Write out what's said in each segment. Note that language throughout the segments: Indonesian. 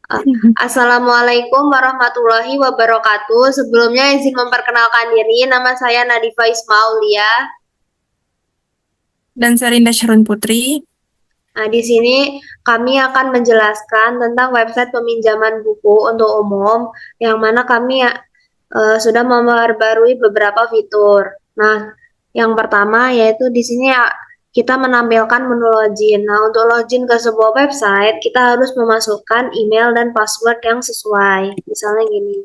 Uh, Assalamualaikum warahmatullahi wabarakatuh. Sebelumnya izin memperkenalkan diri, nama saya Nadifa Ismaulia. Dan Serinda Sharon Putri. Nah, di sini kami akan menjelaskan tentang website peminjaman buku untuk umum, yang mana kami sudah memperbarui beberapa fitur. Nah, yang pertama yaitu di sini kita menampilkan menu login. Nah, untuk login ke sebuah website, kita harus memasukkan email dan password yang sesuai. Misalnya gini.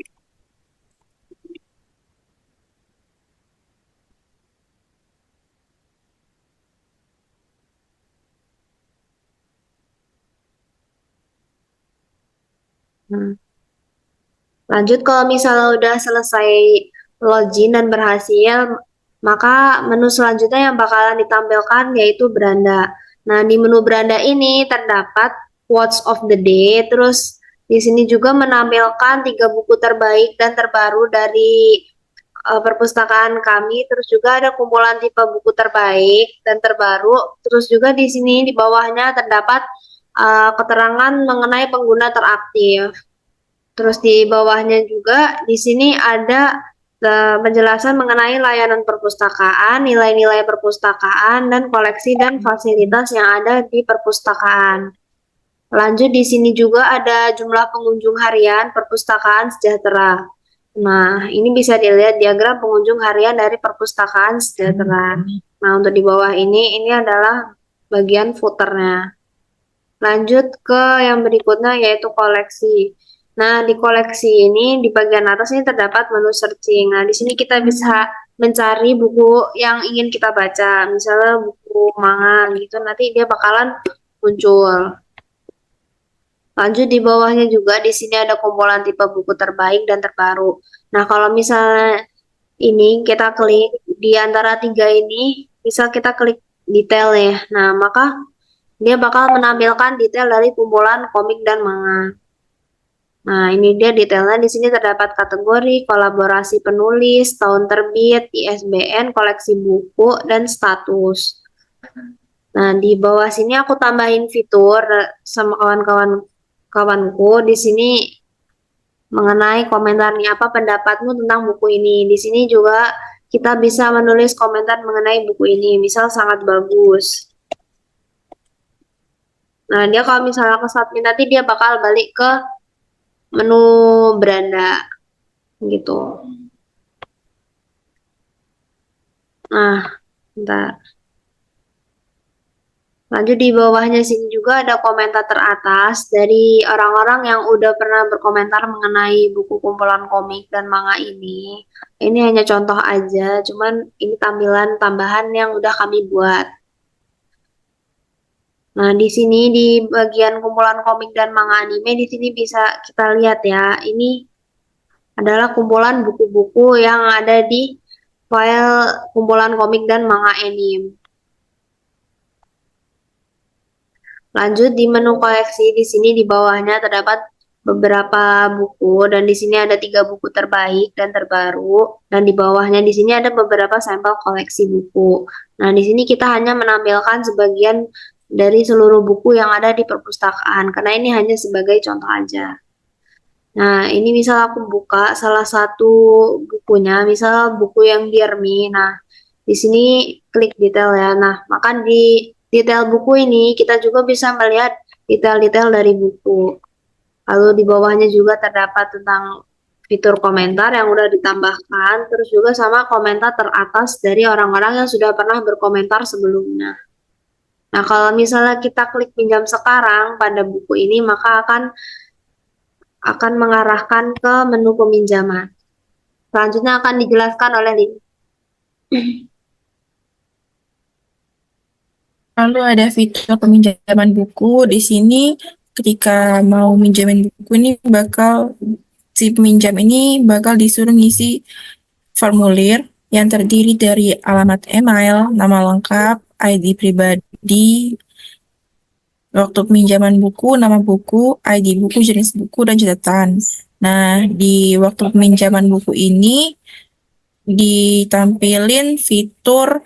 Nah, lanjut kalau misalnya udah selesai login dan berhasil, maka menu selanjutnya yang bakalan ditampilkan yaitu beranda. Nah, di menu beranda ini terdapat quotes of the day, terus di sini juga menampilkan 3 buku terbaik dan terbaru dari perpustakaan kami, terus juga ada kumpulan tipe buku terbaik dan terbaru, terus juga di sini di bawahnya terdapat keterangan mengenai pengguna teraktif. Terus di bawahnya juga di sini ada penjelasan mengenai layanan perpustakaan, nilai-nilai perpustakaan, dan koleksi dan fasilitas yang ada di perpustakaan. Lanjut di sini juga ada jumlah pengunjung harian perpustakaan sejahtera. Nah, ini bisa dilihat diagram pengunjung harian dari perpustakaan sejahtera. Nah, untuk di bawah ini adalah bagian footernya. Lanjut ke yang berikutnya yaitu koleksi. Nah, di koleksi ini di bagian atas ini terdapat menu searching. Nah, di sini kita bisa mencari buku yang ingin kita baca, misalnya buku manga gitu. Nanti dia bakalan muncul. Lanjut di bawahnya juga di sini ada kumpulan tipe buku terbaik dan terbaru. Nah, kalau misalnya ini kita klik di antara 3 ini, bisa kita klik detail ya. Nah, maka dia bakal menampilkan detail dari kumpulan komik dan manga. Nah, ini dia detailnya. Di sini terdapat kategori, kolaborasi penulis, tahun terbit, ISBN, koleksi buku, dan status. Nah, di bawah sini aku tambahin fitur sama kawan-kawanku. Di sini mengenai komentarnya apa pendapatmu tentang buku ini. Di sini juga kita bisa menulis komentar mengenai buku ini. Misal sangat bagus. Nah, dia kalau misalnya ke submit nanti dia bakal balik ke menu beranda gitu. Nah, bentar. Lanjut di bawahnya sini juga ada komentar teratas dari orang-orang yang udah pernah berkomentar mengenai buku kumpulan komik dan manga ini. Ini hanya contoh aja, cuman ini tampilan tambahan yang udah kami buat. Nah, di sini di bagian kumpulan komik dan manga anime di sini bisa kita lihat ya. Ini adalah kumpulan buku-buku yang ada di file kumpulan komik dan manga anime. Lanjut di menu koleksi, di sini di bawahnya terdapat beberapa buku dan di sini ada 3 buku terbaik dan terbaru dan di bawahnya di sini ada beberapa sampel koleksi buku. Nah, di sini kita hanya menampilkan sebagian dari seluruh buku yang ada di perpustakaan karena ini hanya sebagai contoh aja. Nah, ini misal aku buka salah satu bukunya, misal buku yang Dear Me. Nah, di sini klik detail ya. Nah, maka di detail buku ini kita juga bisa melihat detail-detail dari buku. Lalu di bawahnya juga terdapat tentang fitur komentar yang udah ditambahkan, terus juga sama komentar teratas dari orang-orang yang sudah pernah berkomentar sebelumnya. Nah, kalau misalnya kita klik pinjam sekarang pada buku ini, maka akan mengarahkan ke menu peminjaman. Selanjutnya akan dijelaskan oleh Lin. Lalu ada fitur peminjaman buku. Di sini ketika mau minjamin buku ini si peminjam ini bakal disuruh ngisi formulir yang terdiri dari alamat email, nama lengkap, ID pribadi, waktu peminjaman buku, nama buku, ID buku, jenis buku, dan catatan. Nah, di waktu peminjaman buku ini ditampilin fitur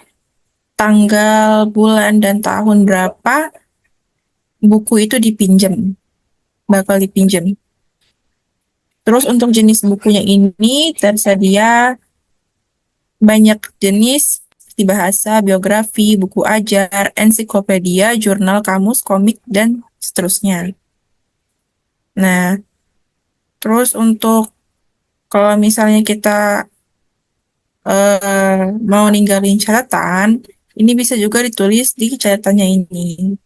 tanggal, bulan, dan tahun berapa buku itu bakal dipinjam. Terus untuk jenis bukunya ini tersedia banyak jenis seperti bahasa, biografi, buku ajar, ensiklopedia, jurnal, kamus, komik, dan seterusnya. Nah, terus untuk kalau misalnya kita mau ninggalin catatan, ini bisa juga ditulis di catatannya ini.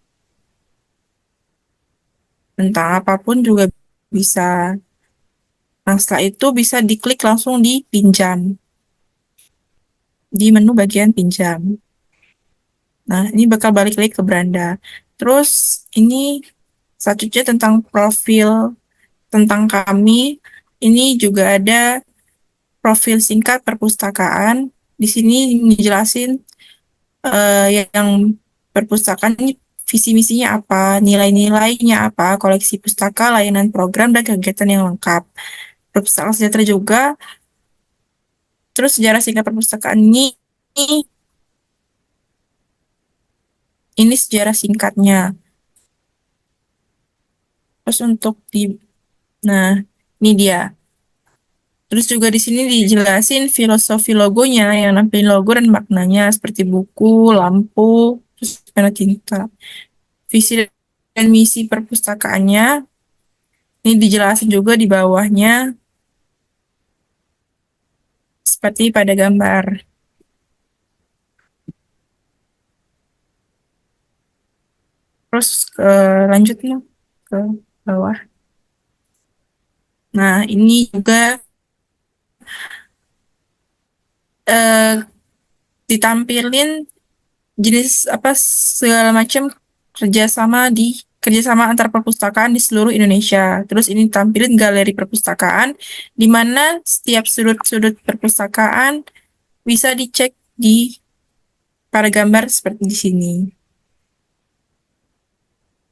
Tentang apapun juga bisa. Nah, setelah itu bisa diklik langsung di pinjam, di menu bagian pinjam. Nah, ini bakal balik lagi ke beranda. Terus ini selanjutnya tentang profil tentang kami. Ini juga ada profil singkat perpustakaan. Di sini dijelasin yang perpustakaan ini visi misinya apa, nilai-nilainya apa, koleksi pustaka, layanan program, dan kegiatan yang lengkap. Perpustakaan sejahtera juga. Terus sejarah singkat perpustakaan ini sejarah singkatnya. Terus untuk nah ini dia. Terus juga di sini dijelasin filosofi logonya, yang nampilin logo dan maknanya seperti buku, lampu, terus pena tinta. Visi dan misi perpustakaannya ini dijelasin juga di bawahnya seperti pada gambar. Terus lanjut nih ke bawah. Nah, ini juga eh, ditampilin jenis apa segala macam kerjasama antar perpustakaan di seluruh Indonesia. Terus ini tampilin galeri perpustakaan di mana setiap sudut-sudut perpustakaan bisa dicek di pada gambar seperti di sini.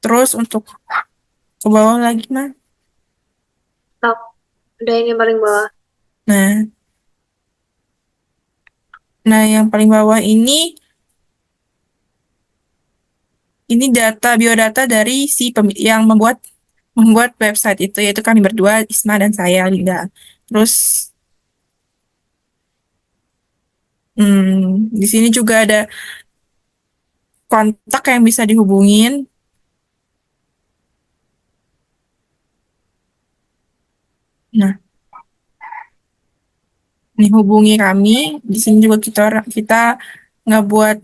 Terus untuk ke bawah lagi, mah. Stop. Udah ini paling bawah. Nah, yang paling bawah ini data biodata dari si yang membuat website itu, yaitu kami berdua, Isma dan saya, Linda. Terus di sini juga ada kontak yang bisa dihubungin. Nah, ini hubungi kami. Di sini juga kita nggak buat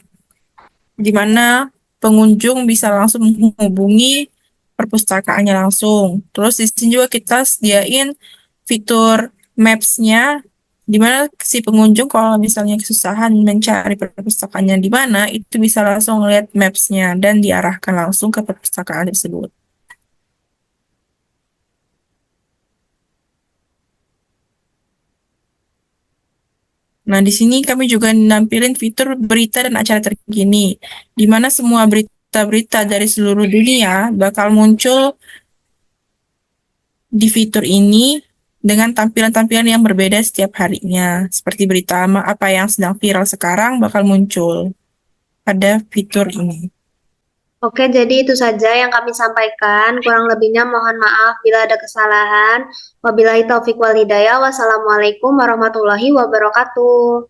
di mana pengunjung bisa langsung menghubungi perpustakaannya langsung. Terus di sini juga kita sediain fitur Maps-nya, di mana si pengunjung kalau misalnya kesusahan mencari perpustakaannya di mana, itu bisa langsung lihat Maps-nya dan diarahkan langsung ke perpustakaan tersebut. Nah, di sini kami juga nampilin fitur berita dan acara terkini, di mana semua berita-berita dari seluruh dunia bakal muncul di fitur ini dengan tampilan-tampilan yang berbeda setiap harinya. Seperti berita apa yang sedang viral sekarang bakal muncul pada fitur ini. Oke, jadi itu saja yang kami sampaikan. Kurang lebihnya mohon maaf bila ada kesalahan. Wabillahi taufik wal hidayah. Wassalamualaikum warahmatullahi wabarakatuh.